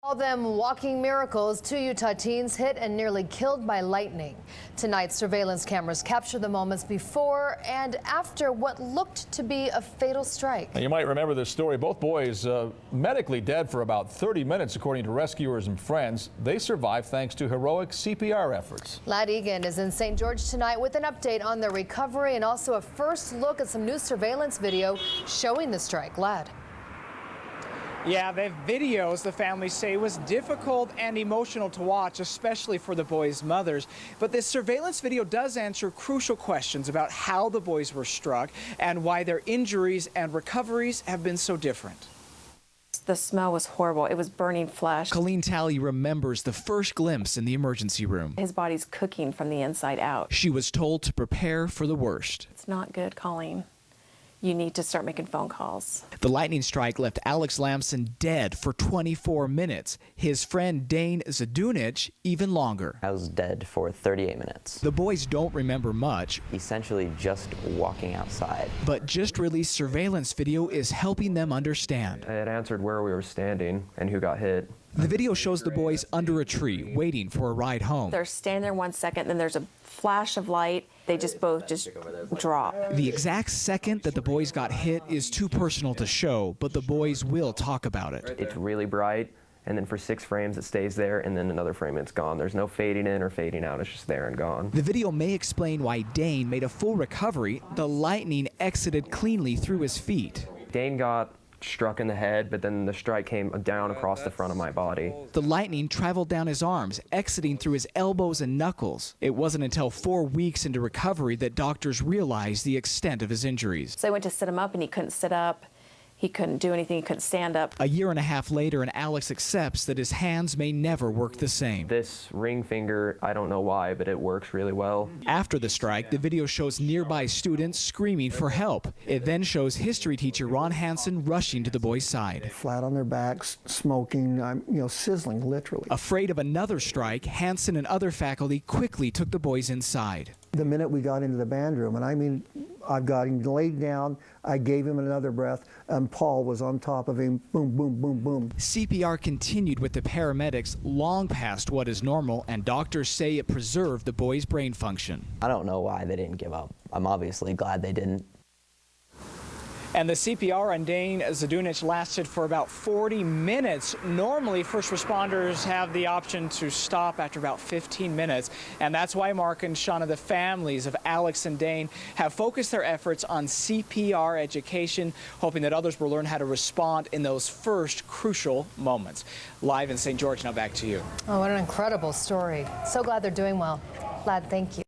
All them walking miracles, 2 Utah teens hit and nearly killed by lightning. Tonight's surveillance cameras capture the moments before and after what looked to be a fatal strike. Now, you might remember this story. Both boys medically dead for about 30 minutes, according to rescuers and friends. They survived thanks to heroic CPR efforts. Lad Egan is in St. George tonight with an update on their recovery and also a first look at some new surveillance video showing the strike. Lad. Yeah, the videos, the families say, was difficult and emotional to watch, especially for the boys' mothers. But this surveillance video does answer crucial questions about how the boys were struck and why their injuries and recoveries have been so different. The smell was horrible. It was burning flesh. Colleen Talley remembers the first glimpse in the emergency room. His body's cooking from the inside out. She was told to prepare for the worst. It's not good, Colleen. You need to start making phone calls. The lightning strike left Alex Lamson dead for 24 minutes. His friend Dane Zadunich even longer. I was dead for 38 minutes. The boys don't remember much. Essentially just walking outside. But just released surveillance video is helping them understand. It answered where we were standing and who got hit. The video shows the boys under a tree waiting for a ride home. They're standing there 1 second, then there's a flash of light. They both drop. The exact second that the boys got hit is too personal to show, but the boys will talk about it. It's really bright, and then for 6 frames it stays there, and then another frame it's gone. There's no fading in or fading out. It's just there and gone. The video may explain why Dane made a full recovery. The lightning exited cleanly through his feet. Dane got struck in the head, but then the strike came down across the front of my body. The lightning traveled down his arms, exiting through his elbows and knuckles. It wasn't until 4 weeks into recovery that doctors realized the extent of his injuries. So they went to sit him up and he couldn't sit up. He couldn't do anything. He couldn't stand up. A year and a half later, and Alex accepts that his hands may never work the same. This ring finger, I don't know why, but it works really well. After the strike, the video shows nearby students screaming for help. It then shows history teacher Ron Hansen rushing to the boys' side. Flat on their backs, smoking, sizzling, literally. Afraid of another strike, Hansen and other faculty quickly took the boys inside. The minute we got into the band room, and I mean, I got him laid down, I gave him another breath, and Paul was on top of him, boom, boom, boom, boom. CPR continued with the paramedics long past what is normal, and doctors say it preserved the boys' brain function. I don't know why they didn't give up. I'm obviously glad they didn't. And the CPR on Dane Zadunich lasted for about 40 minutes. Normally, first responders have the option to stop after about 15 minutes. And that's why Mark and Shauna, the families of Alex and Dane, have focused their efforts on CPR education, hoping that others will learn how to respond in those first crucial moments. Live in St. George, now back to you. Oh, what an incredible story. So glad they're doing well. Lad, thank you.